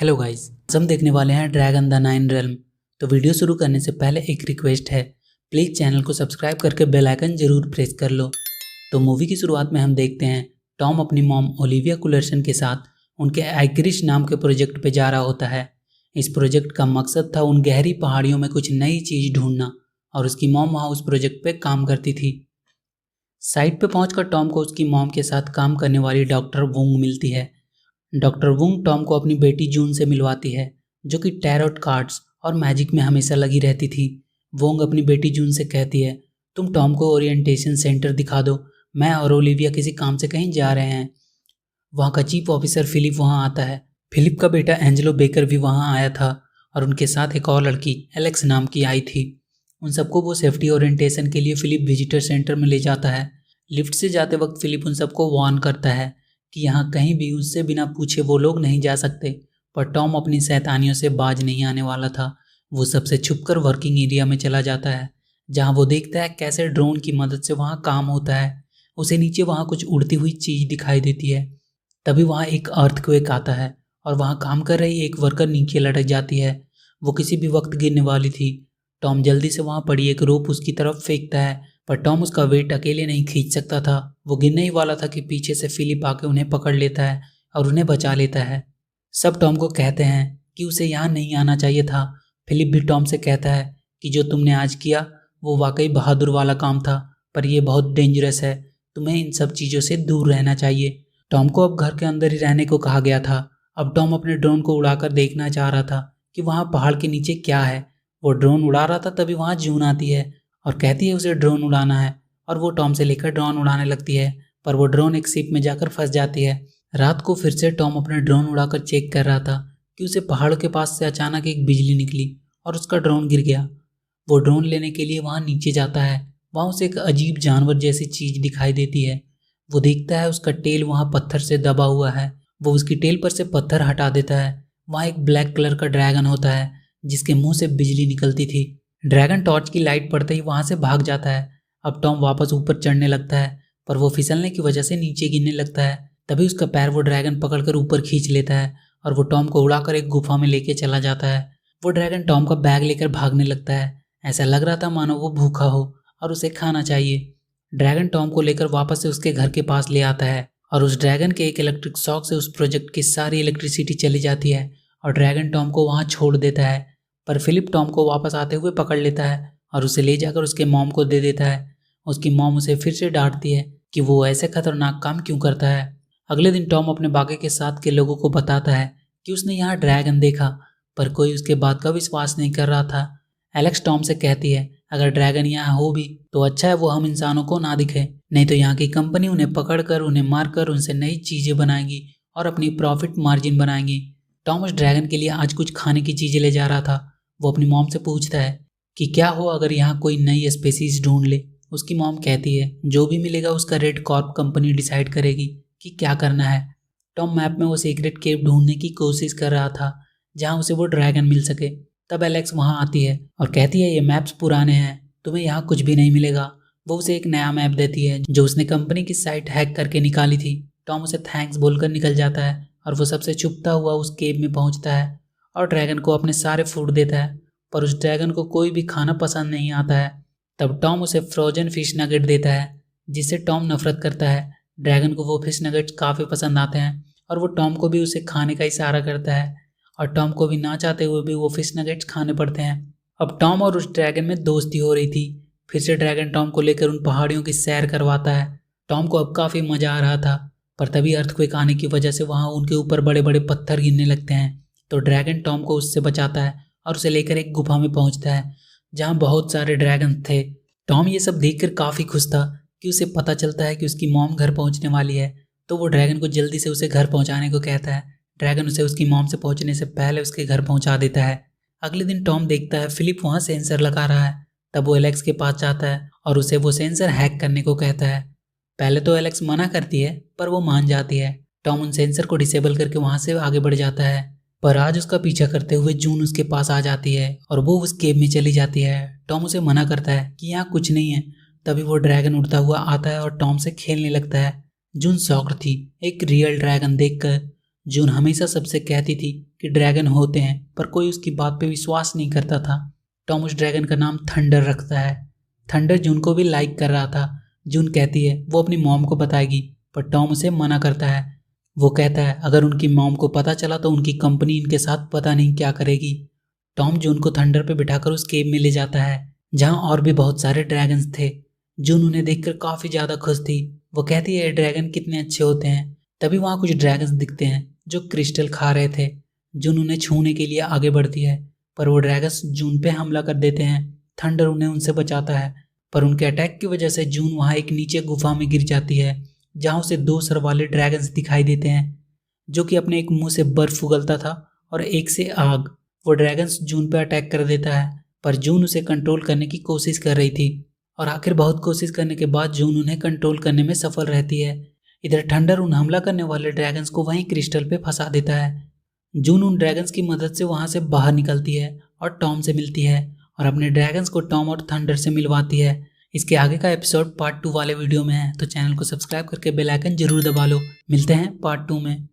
Hello guys, हम देखने वाले हैं ड्रैगन द नाइन रेल्म। तो वीडियो शुरू करने से पहले एक रिक्वेस्ट है, प्लीज़ चैनल को सब्सक्राइब करके बेल आइकन जरूर प्रेस कर लो। तो मूवी की शुरुआत में हम देखते हैं टॉम अपनी मॉम ओलिविया कुलर्सन के साथ उनके आइक्रिश नाम के प्रोजेक्ट पे जा रहा होता है। इस प्रोजेक्ट का मकसद था उन गहरी पहाड़ियों में कुछ नई चीज़ ढूंढना, और उसकी मॉम वहाँ उस प्रोजेक्ट पे काम करती थी। साइट पे पहुंचकर टॉम को उसकी मॉम के साथ काम करने वाली डॉक्टर वुंग मिलती है। डॉक्टर वुंग टॉम को अपनी बेटी जून से मिलवाती है, जो कि टैरोट कार्ड्स और मैजिक में हमेशा लगी रहती थी। वोंग अपनी बेटी जून से कहती है, तुम टॉम को ओरिएंटेशन सेंटर दिखा दो, मैं और ओलिविया किसी काम से कहीं जा रहे हैं। वहाँ का चीफ ऑफिसर फिलिप वहाँ आता है। फिलिप का बेटा एंजेलो बेकर भी वहाँ आया था, और उनके साथ एक और लड़की एलेक्स नाम की आई थी। उन सबको वो सेफ्टी ओरिएंटेशन के लिए फिलिप विजिटर सेंटर में ले जाता है। लिफ्ट से जाते वक्त फिलिप उन सबको वार्न करता है कि यहाँ कहीं भी उससे बिना पूछे वो लोग नहीं जा सकते, पर टॉम अपनी शैतानियों से बाज नहीं आने वाला था। वो सबसे छुपकर वर्किंग एरिया में चला जाता है, जहाँ वो देखता है कैसे ड्रोन की मदद से वहाँ काम होता है। उसे नीचे वहाँ कुछ उड़ती हुई चीज़ दिखाई देती है। तभी वहाँ एक अर्थक्वेक आता है और वहाँ काम कर रही एक वर्कर नीचे लटक जाती है। वो किसी भी वक्त गिरने वाली थी। टॉम जल्दी से वहाँ पड़ी एक रोप उसकी तरफ फेंकता है, पर टॉम उसका वेट अकेले नहीं खींच सकता था। वो गिरने ही वाला था कि पीछे से फिलिप आके उन्हें पकड़ लेता है और उन्हें बचा लेता है। सब टॉम को कहते हैं कि उसे यहाँ नहीं आना चाहिए था। फिलिप भी टॉम से कहता है कि जो तुमने आज किया वो वाकई बहादुर वाला काम था, पर यह बहुत डेंजरस है, तुम्हें इन सब चीज़ों से दूर रहना चाहिए। टॉम को अब घर के अंदर ही रहने को कहा गया था। अब टॉम अपने ड्रोन को उड़ाकर देखना चाह रहा था कि वहाँ पहाड़ के नीचे क्या है। वो ड्रोन उड़ा रहा था, तभी वहाँ जून आती है और कहती है उसे ड्रोन उड़ाना है, और वो टॉम से लेकर ड्रोन उड़ाने लगती है, पर वो ड्रोन एक शिप में जाकर फंस जाती है। रात को फिर से टॉम अपने ड्रोन उड़ाकर चेक कर रहा था कि उसे पहाड़ के पास से अचानक एक बिजली निकली और उसका ड्रोन गिर गया। वो ड्रोन लेने के लिए वहाँ नीचे जाता है। वहाँ उसे एक अजीब जानवर जैसी चीज़ दिखाई देती है। वो देखता है उसका टेल वहाँ पत्थर से दबा हुआ है। वो उसकी टेल पर से पत्थर हटा देता है। वहाँ एक ब्लैक कलर का ड्रैगन होता है जिसके मुंह से बिजली निकलती थी। ड्रैगन टॉर्च की लाइट पड़ते ही वहाँ से भाग जाता है। अब टॉम वापस ऊपर चढ़ने लगता है, पर वो फिसलने की वजह से नीचे गिरने लगता है। तभी उसका पैर वो ड्रैगन पकड़कर ऊपर खींच लेता है और वो टॉम को उड़ाकर एक गुफा में लेके चला जाता है। वो ड्रैगन टॉम का बैग लेकर भागने लगता है। ऐसा लग रहा था मानो वो भूखा हो और उसे खाना चाहिए। ड्रैगन टॉम को लेकर वापस से उसके घर के पास ले आता है, और उस ड्रैगन के एक इलेक्ट्रिक शॉक से उस प्रोजेक्ट की सारी इलेक्ट्रिसिटी चली जाती है और ड्रैगन टॉम को वहाँ छोड़ देता है। पर फिलिप टॉम को वापस आते हुए पकड़ लेता है और उसे ले जाकर उसके मॉम को दे देता है। उसकी मॉम उसे फिर से डांटती है कि वो ऐसे खतरनाक काम क्यों करता है। अगले दिन टॉम अपने बाकी के साथ के लोगों को बताता है कि उसने यहाँ ड्रैगन देखा, पर कोई उसके बात का विश्वास नहीं कर रहा था। एलेक्स टॉम से कहती है, अगर ड्रैगन यहाँ हो भी तो अच्छा है वो हम इंसानों को ना दिखे, नहीं तो यहाँ की कंपनी उन्हें पकड़कर उन्हें मारकर उनसे नई चीज़ें बनाएगी और अपनी प्रॉफिट मार्जिन बनाएंगी। टॉम उस ड्रैगन के लिए आज कुछ खाने की चीज़ें ले जा रहा था। वो अपनी मॉम से पूछता है कि क्या हो अगर यहाँ कोई नई स्पेसीज ढूंढ ले। उसकी मॉम कहती है, जो भी मिलेगा उसका रेड कॉर्प कंपनी डिसाइड करेगी कि क्या करना है। टॉम मैप में वो सीक्रेट केव ढूंढने की कोशिश कर रहा था जहाँ उसे वो ड्रैगन मिल सके। तब एलेक्स वहाँ आती है और कहती है, ये मैप्स पुराने हैं, तुम्हें यहाँ कुछ भी नहीं मिलेगा। वो उसे एक नया मैप देती है जो उसने कंपनी की साइट हैक करके निकाली थी। टॉम उसे थैंक्स बोलकर निकल जाता है और वो सबसे छुपता हुआ उस केव में पहुँचता है और ड्रैगन को अपने सारे फूड देता है, पर उस ड्रैगन को कोई भी खाना पसंद नहीं आता है। तब टॉम उसे फ्रोजन फिश नगेट देता है जिससे टॉम नफरत करता है। ड्रैगन को वो फिश नगेट्स काफ़ी पसंद आते हैं और वो टॉम को भी उसे खाने का इशारा करता है, और टॉम को भी ना चाहते हुए भी वो फिश नगेट्स खाने पड़ते हैं। अब टॉम और उस ड्रैगन में दोस्ती हो रही थी। फिर से ड्रैगन टॉम को लेकर उन पहाड़ियों की सैर करवाता है। टॉम को अब काफ़ी मज़ा आ रहा था, पर तभी अर्थक्वेक आने की वजह से वहाँ उनके ऊपर बड़े बड़े पत्थर गिरने लगते हैं। तो ड्रैगन टॉम को उससे बचाता है और उसे लेकर एक गुफा में पहुँचता है जहाँ बहुत सारे ड्रैगन थे। टॉम ये सब देखकर काफ़ी खुश था कि उसे पता चलता है कि उसकी मॉम घर पहुँचने वाली है। तो वो ड्रैगन को जल्दी से उसे घर पहुँचाने को कहता है। ड्रैगन उसे उसकी मॉम से पहुँचने से पहले उसके घर पहुँचा देता है। अगले दिन टॉम देखता है फिलिप वहाँ सेंसर लगा रहा है। तब वो एलेक्स के पास जाता है और उसे वो सेंसर हैक करने को कहता है। पहले तो एलेक्स मना करती है, पर वो मान जाती है। टॉम उन सेंसर को डिसेबल करके वहाँ से आगे बढ़ जाता है, पर आज उसका पीछा करते हुए जून उसके पास आ जाती है और वो उस केव में चली जाती है। टॉम उसे मना करता है कि यहाँ कुछ नहीं है। तभी वो ड्रैगन उड़ता हुआ आता है और टॉम से खेलने लगता है। जून शॉक्ड थी एक रियल ड्रैगन देखकर। जून हमेशा सबसे कहती थी कि ड्रैगन होते हैं, पर कोई उसकी बात पे विश्वास नहीं करता था। टॉम उस ड्रैगन का नाम थंडर रखता है। थंडर जून को भी लाइक कर रहा था। जून कहती है वो अपनी मॉम को बताएगी, पर टॉम उसे मना करता है। वो कहता है अगर उनकी मॉम को पता चला तो उनकी कंपनी इनके साथ पता नहीं क्या करेगी। टॉम जून को थंडर पे बिठाकर उस केव में ले जाता है जहाँ और भी बहुत सारे ड्रैगन्स थे। जून उन्हें देखकर काफ़ी ज़्यादा खुश थी। वो कहती है ये ड्रैगन कितने अच्छे होते हैं। तभी वहाँ कुछ ड्रैगन्स दिखते हैं जो क्रिस्टल खा रहे थे। जून उन्हें छूने के लिए आगे बढ़ती है, पर वो ड्रैगन्स जून पे हमला कर देते हैं। थंडर उन्हें उनसे बचाता है, पर उनके अटैक की वजह से जून वहाँ एक नीचे गुफा में गिर जाती है जहाँ उसे 2 सर वाले ड्रैगन्स दिखाई देते हैं, जो कि अपने एक मुंह से बर्फ उगलता था और एक से आग। वो ड्रैगन्स जून पे अटैक कर देता है, पर जून उसे कंट्रोल करने की कोशिश कर रही थी और आखिर बहुत कोशिश करने के बाद जून उन्हें कंट्रोल करने में सफल रहती है। इधर थंडर उन हमला करने वाले ड्रैगन्स को वहीं क्रिस्टल पे फंसा देता है। जून उन ड्रैगन्स की मदद से वहां से बाहर निकलती है और टॉम से मिलती है और अपने ड्रैगन्स को टॉम और थंडर से मिलवाती है। इसके आगे का एपिसोड पार्ट 2 वाले वीडियो में है, तो चैनल को सब्सक्राइब करके बेल आइकन जरूर दबा लो। मिलते हैं पार्ट 2 में।